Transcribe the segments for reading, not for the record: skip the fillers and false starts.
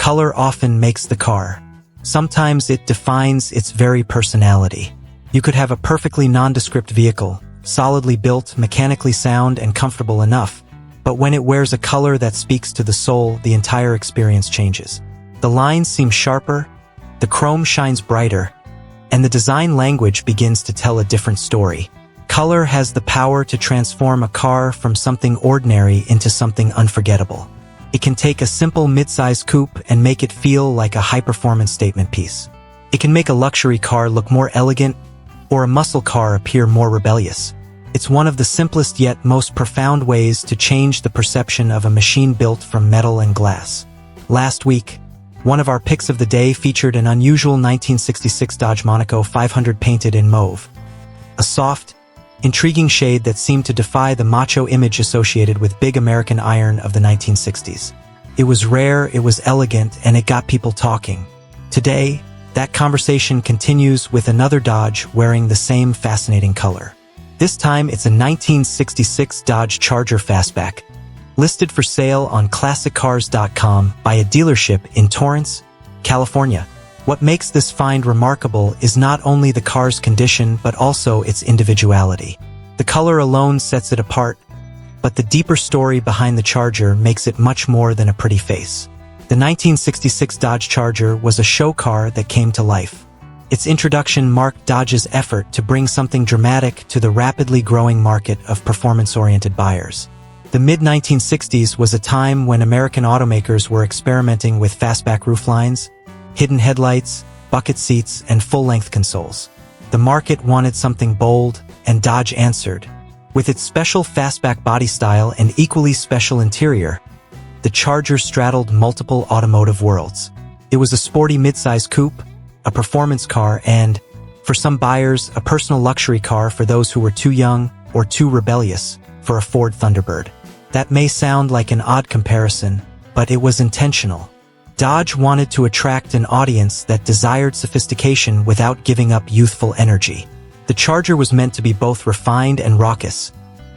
Color often makes the car. Sometimes it defines its very personality. You could have a perfectly nondescript vehicle, solidly built, mechanically sound, and comfortable enough, but when it wears a color that speaks to the soul, the entire experience changes. The lines seem sharper, the chrome shines brighter, and the design language begins to tell a different story. Color has the power to transform a car from something ordinary into something unforgettable. It can take a simple mid-size coupe and make it feel like a high-performance statement piece. It can make a luxury car look more elegant, or a muscle car appear more rebellious. It's one of the simplest yet most profound ways to change the perception of a machine built from metal and glass. Last week, one of our picks of the day featured an unusual 1966 Dodge Monaco 500 painted in mauve. A soft, intriguing shade that seemed to defy the macho image associated with big American iron of the 1960s. It was rare, it was elegant, and it got people talking. Today, that conversation continues with another Dodge wearing the same fascinating color. This time, it's a 1966 Dodge Charger fastback, listed for sale on ClassicCars.com by a dealership in Torrance, California. What makes this find remarkable is not only the car's condition but also its individuality. The color alone sets it apart, but the deeper story behind the Charger makes it much more than a pretty face. The 1966 Dodge Charger was a show car that came to life. Its introduction marked Dodge's effort to bring something dramatic to the rapidly growing market of performance-oriented buyers. The mid-1960s was a time when American automakers were experimenting with fastback rooflines, hidden headlights, bucket seats, and full-length consoles. The market wanted something bold, and Dodge answered. With its special fastback body style and equally special interior, the Charger straddled multiple automotive worlds. It was a sporty midsize coupe, a performance car, and, for some buyers, a personal luxury car for those who were too young or too rebellious for a Ford Thunderbird. That may sound like an odd comparison, but it was intentional. Dodge wanted to attract an audience that desired sophistication without giving up youthful energy. The Charger was meant to be both refined and raucous,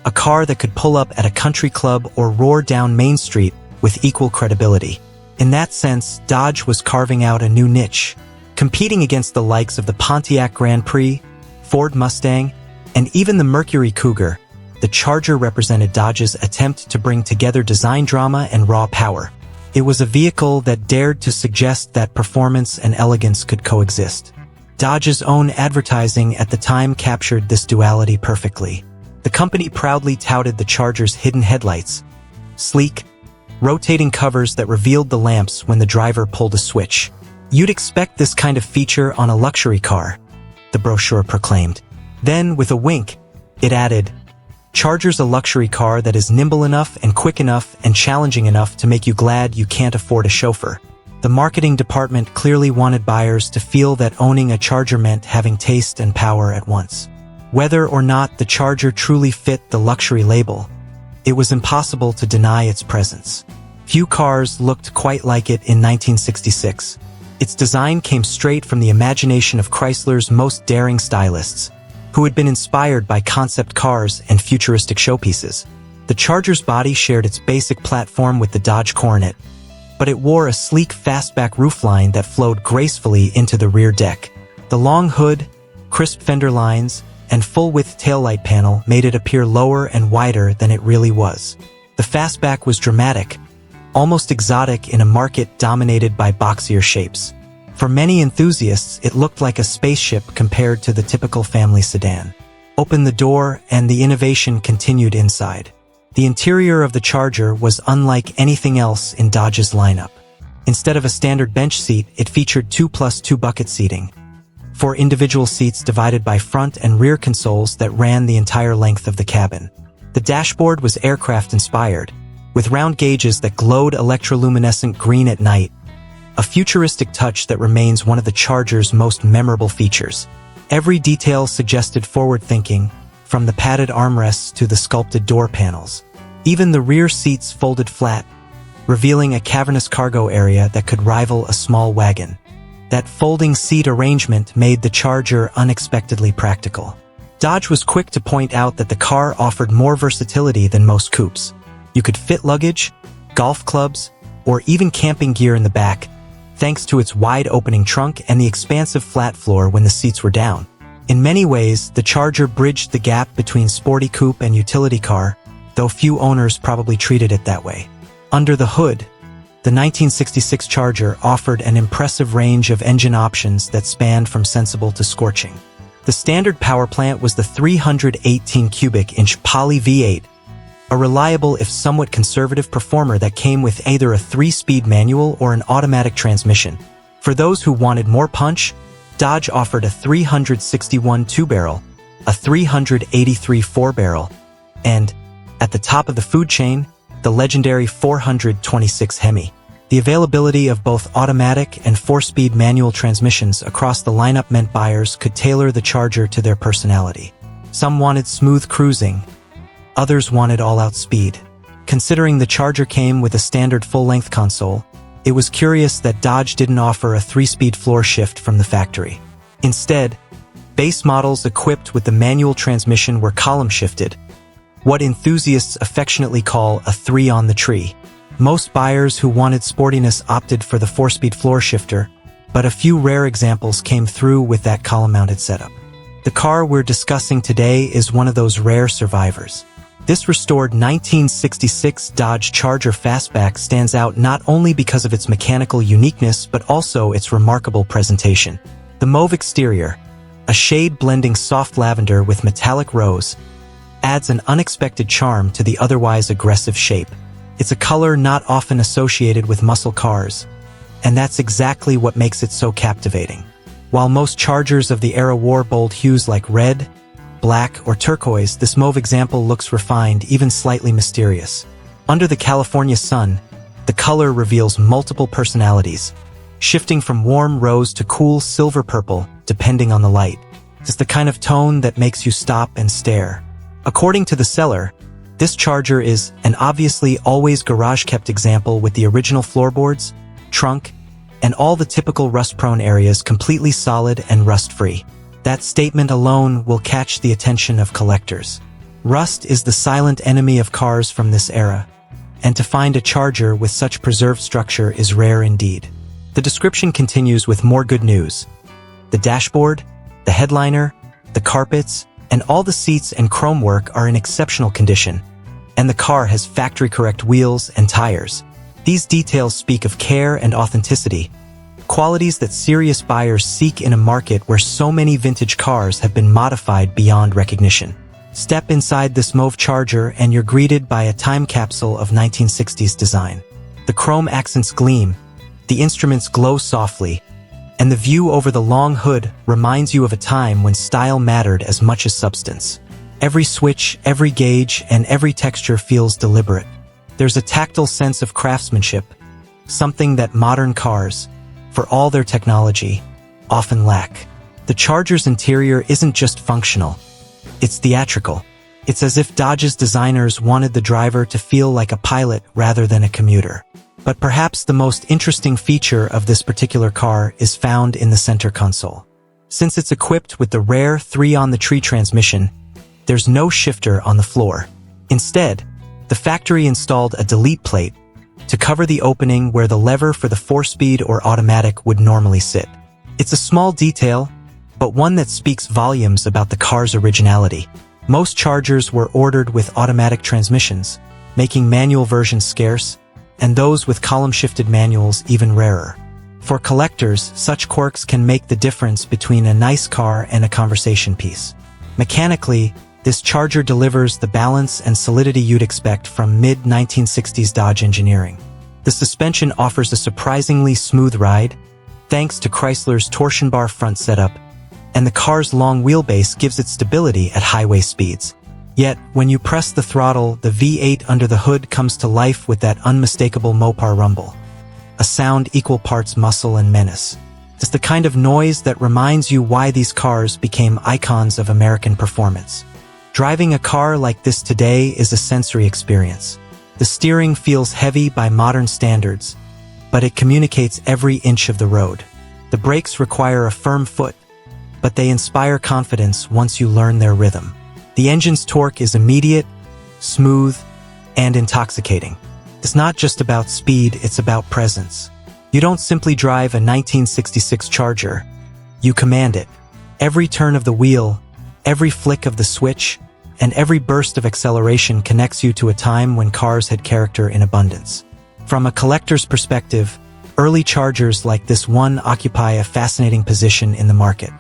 a car that could pull up at a country club or roar down Main Street with equal credibility. In that sense, Dodge was carving out a new niche, competing against the likes of the Pontiac Grand Prix, Ford Mustang, and even the Mercury Cougar. The Charger represented Dodge's attempt to bring together design drama and raw power. It was a vehicle that dared to suggest that performance and elegance could coexist. Dodge's own advertising at the time captured this duality perfectly. The company proudly touted the Charger's hidden headlights, sleek, rotating covers that revealed the lamps when the driver pulled a switch. "You'd expect this kind of feature on a luxury car," the brochure proclaimed. Then, with a wink, it added, "Charger's a luxury car that is nimble enough and quick enough and challenging enough to make you glad you can't afford a chauffeur." The marketing department clearly wanted buyers to feel that owning a Charger meant having taste and power at once. Whether or not the Charger truly fit the luxury label, it was impossible to deny its presence. Few cars looked quite like it in 1966. Its design came straight from the imagination of Chrysler's most daring stylists, who had been inspired by concept cars and futuristic showpieces. The Charger's body shared its basic platform with the Dodge Coronet, but it wore a sleek fastback roofline that flowed gracefully into the rear deck. The long hood, crisp fender lines, and full-width taillight panel made it appear lower and wider than it really was. The fastback was dramatic, almost exotic in a market dominated by boxier shapes. For many enthusiasts, it looked like a spaceship compared to the typical family sedan. Open the door, and the innovation continued inside. The interior of the Charger was unlike anything else in Dodge's lineup. Instead of a standard bench seat, it featured 2+2 bucket seating, 4 individual seats divided by front and rear consoles that ran the entire length of the cabin. The dashboard was aircraft-inspired, with round gauges that glowed electroluminescent green at night, a futuristic touch that remains one of the Charger's most memorable features. Every detail suggested forward-thinking, from the padded armrests to the sculpted door panels. Even the rear seats folded flat, revealing a cavernous cargo area that could rival a small wagon. That folding seat arrangement made the Charger unexpectedly practical. Dodge was quick to point out that the car offered more versatility than most coupes. You could fit luggage, golf clubs, or even camping gear in the back, thanks to its wide-opening trunk and the expansive flat floor when the seats were down. In many ways, the Charger bridged the gap between sporty coupe and utility car, though few owners probably treated it that way. Under the hood, the 1966 Charger offered an impressive range of engine options that spanned from sensible to scorching. The standard power plant was the 318 cubic inch Poly V8, a reliable if somewhat conservative performer that came with either a 3-speed manual or an automatic transmission. For those who wanted more punch, Dodge offered a 361 2-barrel, a 383 4-barrel, and, at the top of the food chain, the legendary 426 Hemi. The availability of both automatic and 4-speed manual transmissions across the lineup meant buyers could tailor the Charger to their personality. Some wanted smooth cruising, others wanted all-out speed. Considering the Charger came with a standard full-length console, it was curious that Dodge didn't offer a 3-speed floor shift from the factory. Instead, base models equipped with the manual transmission were column-shifted, what enthusiasts affectionately call a 3-on-the-tree. Most buyers who wanted sportiness opted for the 4-speed floor shifter, but a few rare examples came through with that column-mounted setup. The car we're discussing today is one of those rare survivors. This restored 1966 Dodge Charger Fastback stands out not only because of its mechanical uniqueness but also its remarkable presentation. The mauve exterior, a shade blending soft lavender with metallic rose, adds an unexpected charm to the otherwise aggressive shape. It's a color not often associated with muscle cars, and that's exactly what makes it so captivating. While most Chargers of the era wore bold hues like red, black, or turquoise, this mauve example looks refined, even slightly mysterious. Under the California sun, the color reveals multiple personalities, shifting from warm rose to cool silver purple, depending on the light. It's the kind of tone that makes you stop and stare. According to the seller, this Charger is an obviously always garage-kept example with the original floorboards, trunk, and all the typical rust-prone areas completely solid and rust-free. That statement alone will catch the attention of collectors. Rust is the silent enemy of cars from this era, and to find a Charger with such preserved structure is rare indeed. The description continues with more good news. The dashboard, the headliner, the carpets, and all the seats and chrome work are in exceptional condition, and the car has factory-correct wheels and tires. These details speak of care and authenticity, qualities that serious buyers seek in a market where so many vintage cars have been modified beyond recognition. Step inside this mauve Charger and you're greeted by a time capsule of 1960s design. The chrome accents gleam, the instruments glow softly, and the view over the long hood reminds you of a time when style mattered as much as substance. Every switch, every gauge, and every texture feels deliberate. There's a tactile sense of craftsmanship, something that modern cars, for all their technology, often lack. The Charger's interior isn't just functional, it's theatrical. It's as if Dodge's designers wanted the driver to feel like a pilot rather than a commuter. But perhaps the most interesting feature of this particular car is found in the center console. Since it's equipped with the rare 3-on-the-tree transmission, there's no shifter on the floor. Instead, the factory installed a delete plate to cover the opening where the lever for the 4-speed or automatic would normally sit. It's a small detail, but one that speaks volumes about the car's originality. Most Chargers were ordered with automatic transmissions, making manual versions scarce, and those with column-shifted manuals even rarer. For collectors, such quirks can make the difference between a nice car and a conversation piece. Mechanically, this Charger delivers the balance and solidity you'd expect from mid-1960s Dodge engineering. The suspension offers a surprisingly smooth ride, thanks to Chrysler's torsion bar front setup, and the car's long wheelbase gives it stability at highway speeds. Yet, when you press the throttle, the V8 under the hood comes to life with that unmistakable Mopar rumble, a sound equal parts muscle and menace. It's the kind of noise that reminds you why these cars became icons of American performance. Driving a car like this today is a sensory experience. The steering feels heavy by modern standards, but it communicates every inch of the road. The brakes require a firm foot, but they inspire confidence once you learn their rhythm. The engine's torque is immediate, smooth, and intoxicating. It's not just about speed, it's about presence. You don't simply drive a 1966 Charger. You command it. Every turn of the wheel, every flick of the switch, and every burst of acceleration connects you to a time when cars had character in abundance. From a collector's perspective, early Chargers like this one occupy a fascinating position in the market.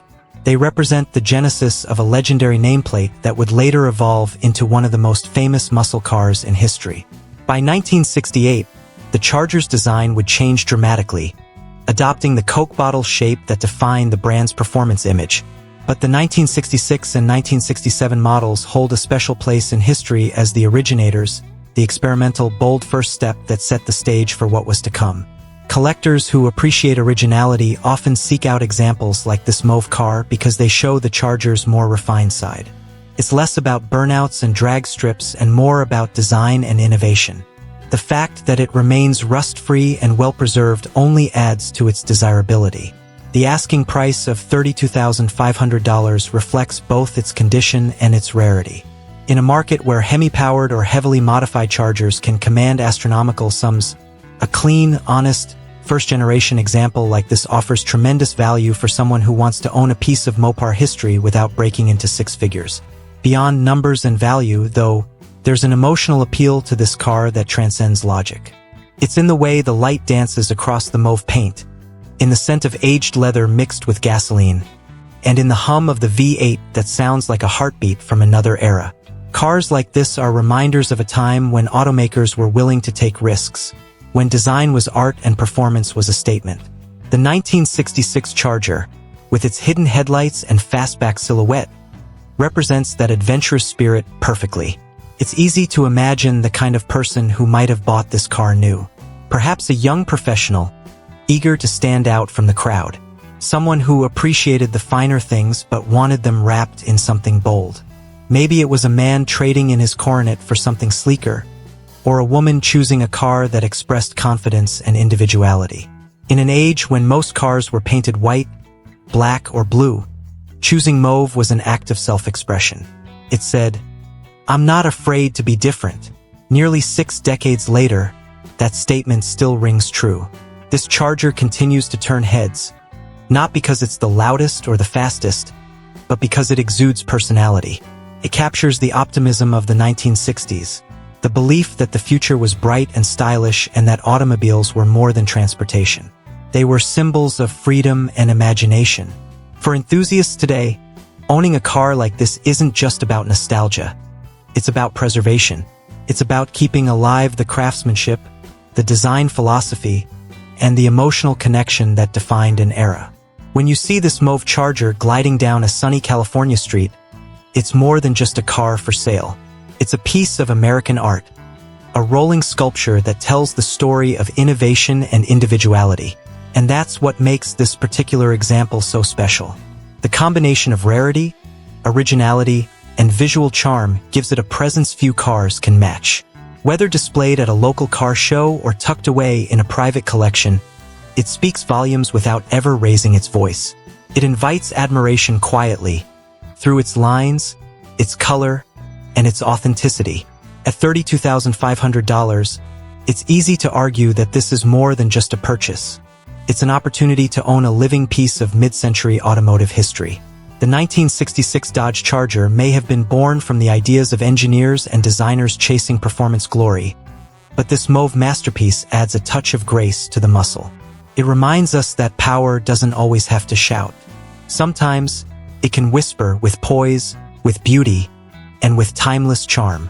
They represent the genesis of a legendary nameplate that would later evolve into one of the most famous muscle cars in history. By 1968, the Charger's design would change dramatically, adopting the Coke bottle shape that defined the brand's performance image. But the 1966 and 1967 models hold a special place in history as the originators, the experimental, bold first step that set the stage for what was to come. Collectors who appreciate originality often seek out examples like this Mauve car because they show the Charger's more refined side. It's less about burnouts and drag strips and more about design and innovation. The fact that it remains rust-free and well-preserved only adds to its desirability. The asking price of $32,500 reflects both its condition and its rarity. In a market where Hemi-powered or heavily modified Chargers can command astronomical sums, a clean, honest, first-generation example like this offers tremendous value for someone who wants to own a piece of Mopar history without breaking into six figures. Beyond numbers and value, though, there's an emotional appeal to this car that transcends logic. It's in the way the light dances across the mauve paint, in the scent of aged leather mixed with gasoline, and in the hum of the V8 that sounds like a heartbeat from another era. Cars like this are reminders of a time when automakers were willing to take risks, when design was art and performance was a statement. The 1966 Charger, with its hidden headlights and fastback silhouette, represents that adventurous spirit perfectly. It's easy to imagine the kind of person who might have bought this car new. Perhaps a young professional, eager to stand out from the crowd. Someone who appreciated the finer things but wanted them wrapped in something bold. Maybe it was a man trading in his coronet for something sleeker, or a woman choosing a car that expressed confidence and individuality. In an age when most cars were painted white, black, or blue, choosing Mauve was an act of self-expression. It said, "I'm not afraid to be different." Nearly 6 decades later, that statement still rings true. This Charger continues to turn heads, not because it's the loudest or the fastest, but because it exudes personality. It captures the optimism of the 1960s, the belief that the future was bright and stylish and that automobiles were more than transportation. They were symbols of freedom and imagination. For enthusiasts today, owning a car like this isn't just about nostalgia. It's about preservation. It's about keeping alive the craftsmanship, the design philosophy, and the emotional connection that defined an era. When you see this Mauve Charger gliding down a sunny California street, it's more than just a car for sale. It's a piece of American art, a rolling sculpture that tells the story of innovation and individuality. And that's what makes this particular example so special. The combination of rarity, originality, and visual charm gives it a presence few cars can match. Whether displayed at a local car show or tucked away in a private collection, it speaks volumes without ever raising its voice. It invites admiration quietly, through its lines, its color, and its authenticity. At $32,500, it's easy to argue that this is more than just a purchase. It's an opportunity to own a living piece of mid-century automotive history. The 1966 Dodge Charger may have been born from the ideas of engineers and designers chasing performance glory, but this Mauve masterpiece adds a touch of grace to the muscle. It reminds us that power doesn't always have to shout. Sometimes, it can whisper with poise, with beauty, and with timeless charm.